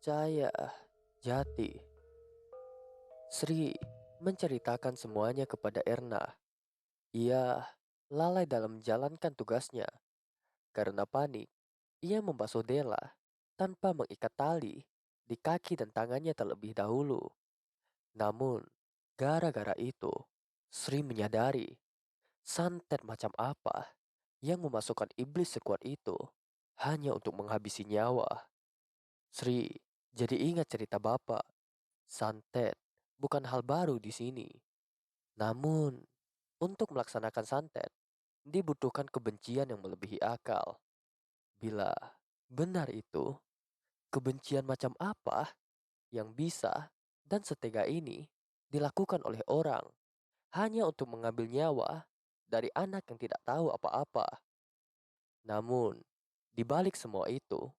Cahaya Jati. Sri menceritakan semuanya kepada Erna. Ia lalai dalam menjalankan tugasnya. Karena panik, ia membasuh Della tanpa mengikat tali di kaki dan tangannya terlebih dahulu. Namun, gara-gara itu, Sri menyadari santet macam apa yang memasukkan iblis sekuat itu hanya untuk menghabisi nyawa. Sri jadi ingat cerita bapak. Santet bukan hal baru di sini. Namun, untuk melaksanakan santet, dibutuhkan kebencian yang melebihi akal. Bila benar itu, kebencian macam apa yang bisa dan setega ini dilakukan oleh orang hanya untuk mengambil nyawa dari anak yang tidak tahu apa-apa. Namun, di balik semua itu,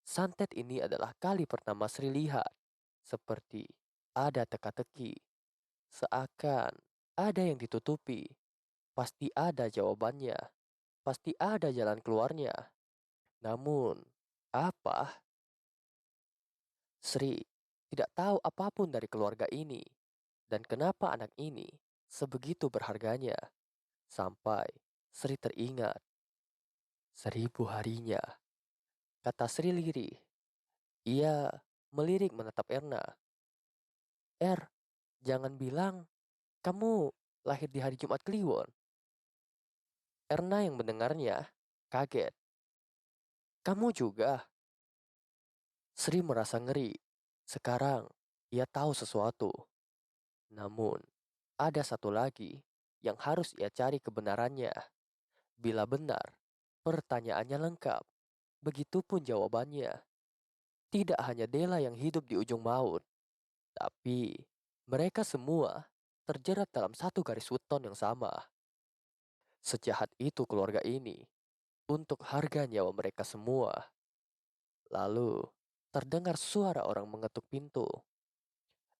santet ini adalah kali pertama Sri lihat seperti ada teka-teki. Seakan ada yang ditutupi, pasti ada jawabannya, pasti ada jalan keluarnya. Namun, apa? Sri tidak tahu apapun dari keluarga ini, dan kenapa anak ini sebegitu berharganya. Sampai Sri teringat, 1000 harinya, kata Sri lirih. Ia melirik menatap Erna. Jangan bilang kamu lahir di hari Jumat Kliwon. Erna yang mendengarnya kaget. Kamu juga? Sri merasa ngeri. Sekarang ia tahu sesuatu. Namun, ada satu lagi yang harus ia cari kebenarannya. Bila benar, pertanyaannya lengkap. Begitupun jawabannya. Tidak hanya Dela yang hidup di ujung maut, tapi mereka semua terjerat dalam satu garis weton yang sama. Sejahat itu keluarga ini untuk harga nyawa mereka semua. Lalu, terdengar suara orang mengetuk pintu.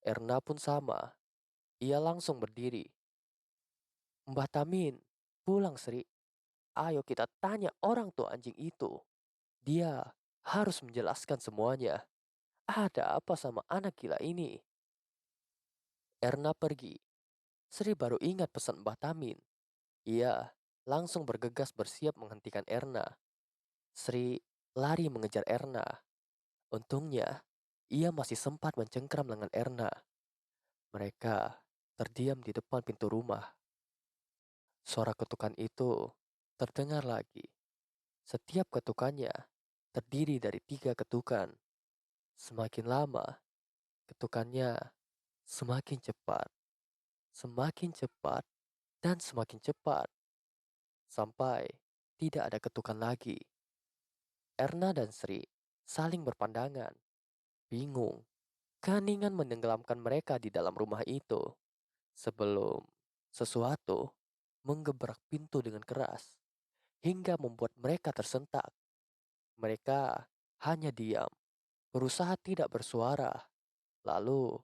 Erna pun sama. Ia langsung berdiri. Mbah Tamin, pulang Sri. Ayo kita tanya orang tua anjing itu. Dia harus menjelaskan semuanya. Ada apa sama anak gila ini? Erna pergi. Sri baru ingat pesan Mbah Tamin. Ia langsung bergegas bersiap menghentikan Erna. Sri lari mengejar Erna. Untungnya, ia masih sempat mencengkram lengan Erna. Mereka terdiam di depan pintu rumah. Suara ketukan itu terdengar lagi. Setiap ketukannya terdiri dari 3 ketukan. Semakin lama, ketukannya semakin cepat, dan semakin cepat. Sampai tidak ada ketukan lagi. Erna dan Sri saling berpandangan, bingung. Keheningan menenggelamkan mereka di dalam rumah itu. Sebelum sesuatu menggebrak pintu dengan keras hingga membuat mereka tersentak. Mereka hanya diam, berusaha tidak bersuara. Lalu,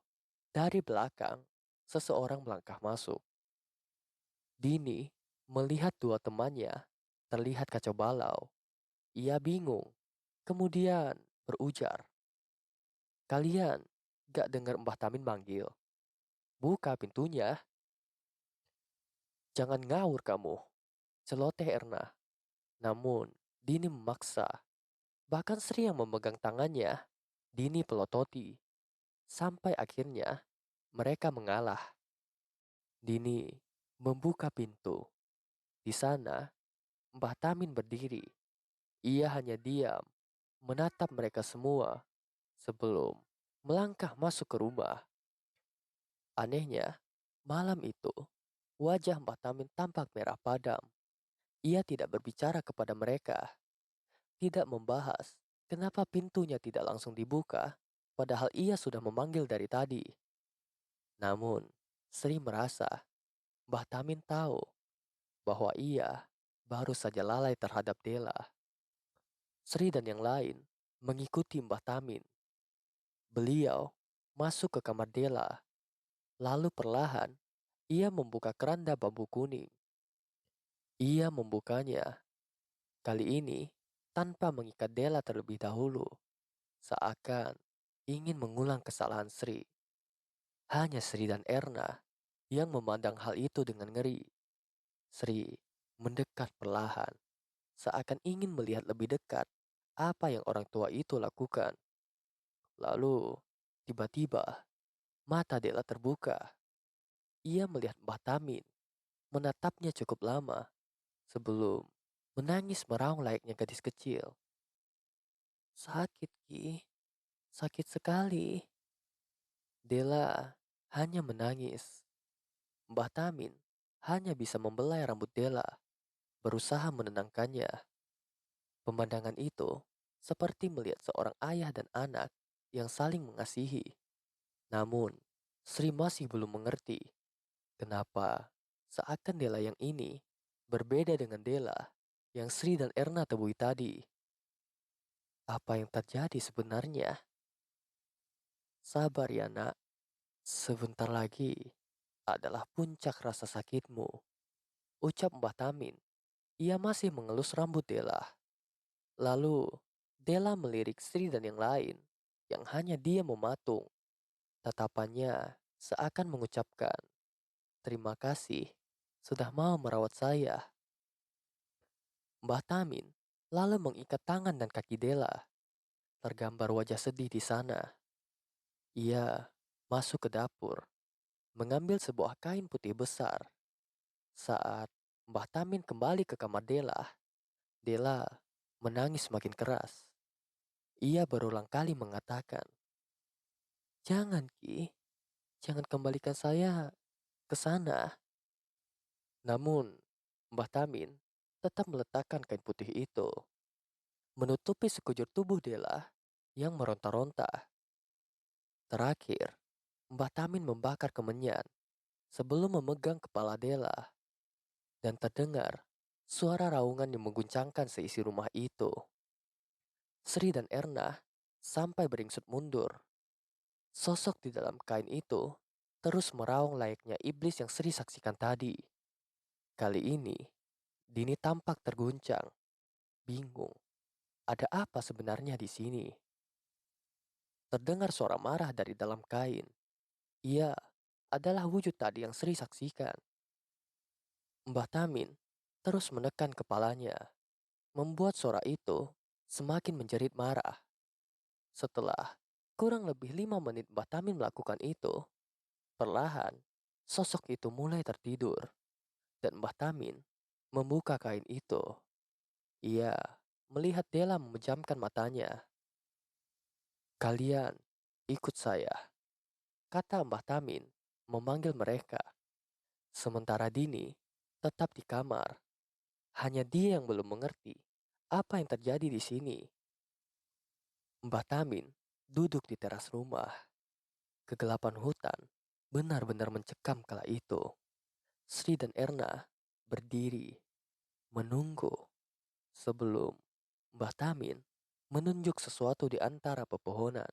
dari belakang, seseorang melangkah masuk. Dini melihat dua temannya terlihat kacau balau. Ia bingung, kemudian berujar, "Kalian gak dengar Mbah Tamin manggil? Buka pintunya, jangan ngawur kamu," celoteh Erna. Namun, Dini memaksa. Bahkan Sri yang memegang tangannya, Dini pelototi. Sampai akhirnya, mereka mengalah. Dini membuka pintu. Di sana, Mbah Tamin berdiri. Ia hanya diam, menatap mereka semua sebelum melangkah masuk ke rumah. Anehnya, malam itu, wajah Mbah Tamin tampak merah padam. Ia tidak berbicara kepada mereka, tidak membahas kenapa pintunya tidak langsung dibuka, padahal ia sudah memanggil dari tadi. Namun, Sri merasa Mbah Tamin tahu bahwa ia baru saja lalai terhadap Dela. Sri dan yang lain mengikuti Mbah Tamin. Beliau masuk ke kamar Dela, lalu perlahan ia membuka keranda bambu kuning. Ia membukanya, kali ini tanpa mengikat Dela terlebih dahulu, seakan ingin mengulang kesalahan Sri. Hanya Sri dan Erna yang memandang hal itu dengan ngeri. Sri mendekat perlahan, seakan ingin melihat lebih dekat apa yang orang tua itu lakukan. Lalu, tiba-tiba, mata Dela terbuka. Ia melihat Mbah Tamin, menatapnya cukup lama, sebelum menangis meraung layaknya gadis kecil. Sakit, Ki. Sakit sekali. Dela hanya menangis. Mbah Tamin hanya bisa membelai rambut Dela, berusaha menenangkannya. Pemandangan itu seperti melihat seorang ayah dan anak yang saling mengasihi. Namun, Sri masih belum mengerti kenapa seakan Dela yang ini berbeda dengan Dela yang Sri dan Erna temui tadi. Apa yang terjadi sebenarnya? Sabar ya nak, sebentar lagi adalah puncak rasa sakitmu, ucap Mbah Tamin. Ia masih mengelus rambut Dela. Lalu, Dela melirik Sri dan yang lain, yang hanya dia mematung. Tatapannya seakan mengucapkan, terima kasih sudah mau merawat saya. Mbah Tamin lalu mengikat tangan dan kaki Dela. Tergambar wajah sedih di sana. Ia masuk ke dapur, mengambil sebuah kain putih besar. Saat Mbah Tamin kembali ke kamar Dela, Dela menangis makin keras. Ia berulang kali mengatakan, jangan Ki, jangan kembalikan saya ke sana. Namun, Mbah Tamin tetap meletakkan kain putih itu, menutupi sekujur tubuh Dela yang meronta-ronta. Terakhir, Mbah Tamin membakar kemenyan sebelum memegang kepala Dela dan terdengar suara raungan yang mengguncangkan seisi rumah itu. Sri dan Erna sampai beringsut mundur. Sosok di dalam kain itu terus meraung layaknya iblis yang Sri saksikan tadi. Kali ini, Dini tampak terguncang, bingung. Ada apa sebenarnya di sini? Terdengar suara marah dari dalam kain. Ia adalah wujud tadi yang Sri saksikan. Mbah Tamin terus menekan kepalanya, membuat suara itu semakin menjerit marah. Setelah kurang lebih 5 menit Mbah Tamin melakukan itu, perlahan sosok itu mulai tertidur dan Mbah Tamin membuka kain itu. Ia melihat Dela memejamkan matanya. Kalian ikut saya, kata Mbah Tamin memanggil mereka. Sementara Dini tetap di kamar. Hanya dia yang belum mengerti apa yang terjadi di sini. Mbah Tamin duduk di teras rumah. Kegelapan hutan benar-benar mencekam kala itu. Sri dan Erna berdiri, menunggu sebelum Mbah Tamin menunjuk sesuatu di antara pepohonan.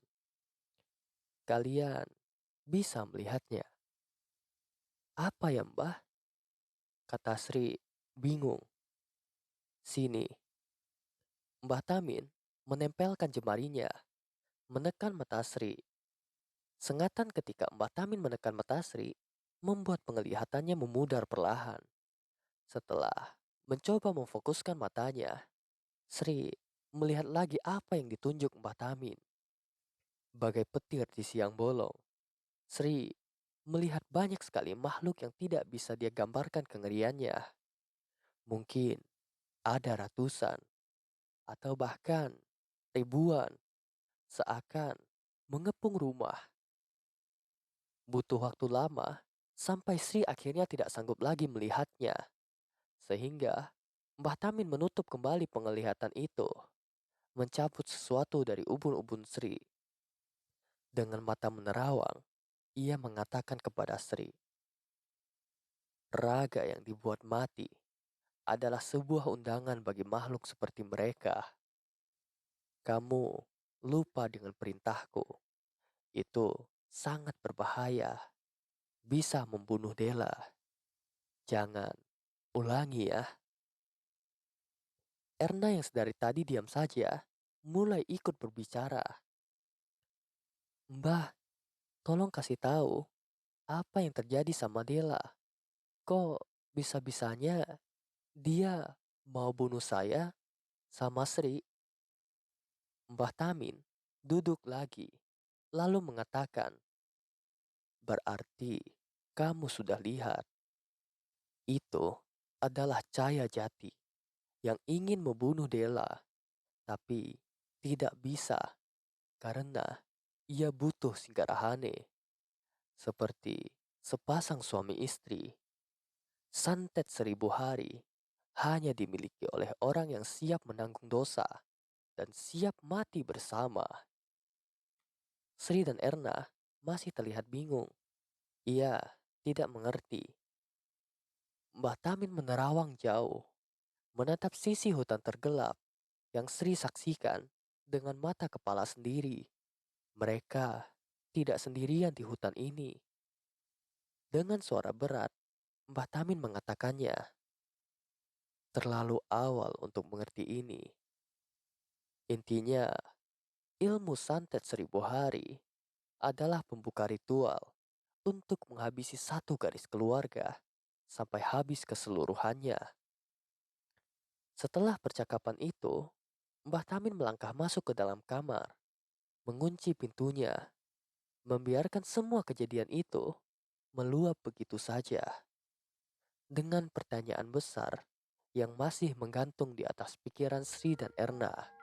Kalian bisa melihatnya. Apa ya Mbah? Kata Sri bingung. Sini. Mbah Tamin menempelkan jemarinya, menekan mata Sri. Sengatan ketika Mbah Tamin menekan mata Sri, membuat penglihatannya memudar perlahan. Setelah mencoba memfokuskan matanya, Sri melihat lagi apa yang ditunjuk Mbah Tamin. Bagai petir di siang bolong, Sri melihat banyak sekali makhluk yang tidak bisa dia gambarkan kengeriannya. Mungkin ada ratusan atau bahkan ribuan seakan mengepung rumah. Butuh waktu lama sampai Sri akhirnya tidak sanggup lagi melihatnya. Sehingga Mbah Tamin menutup kembali penglihatan itu, mencabut sesuatu dari ubun-ubun Sri. Dengan mata menerawang, ia mengatakan kepada Sri, raga yang dibuat mati adalah sebuah undangan bagi makhluk seperti mereka. Kamu lupa dengan perintahku. Itu sangat berbahaya. Bisa membunuh Dela. Jangan ulangi ya. Erna yang sedari tadi diam saja, mulai ikut berbicara. Mbah, tolong kasih tahu apa yang terjadi sama Dela. Kok bisa-bisanya dia mau bunuh saya sama Sri? Mbah Tamin duduk lagi, lalu mengatakan, berarti kamu sudah lihat. Itu adalah Cahaya Jati yang ingin membunuh Dela, tapi tidak bisa karena ia butuh Singgarahane. Seperti sepasang suami istri, santet 1.000 hari hanya dimiliki oleh orang yang siap menanggung dosa dan siap mati bersama. Sri dan Erna masih terlihat bingung. Ia tidak mengerti. Mbah Tamin menerawang jauh, menatap sisi hutan tergelap yang Sri saksikan dengan mata kepala sendiri. Mereka tidak sendirian di hutan ini. Dengan suara berat, Mbah Tamin mengatakannya, terlalu awal untuk mengerti ini. Intinya, ilmu santet 1.000 hari adalah pembuka ritual untuk menghabisi satu garis keluarga sampai habis keseluruhannya. Setelah percakapan itu, Mbah Tamin melangkah masuk ke dalam kamar, mengunci pintunya, membiarkan semua kejadian itu meluap begitu saja. Dengan pertanyaan besar yang masih menggantung di atas pikiran Sri dan Erna.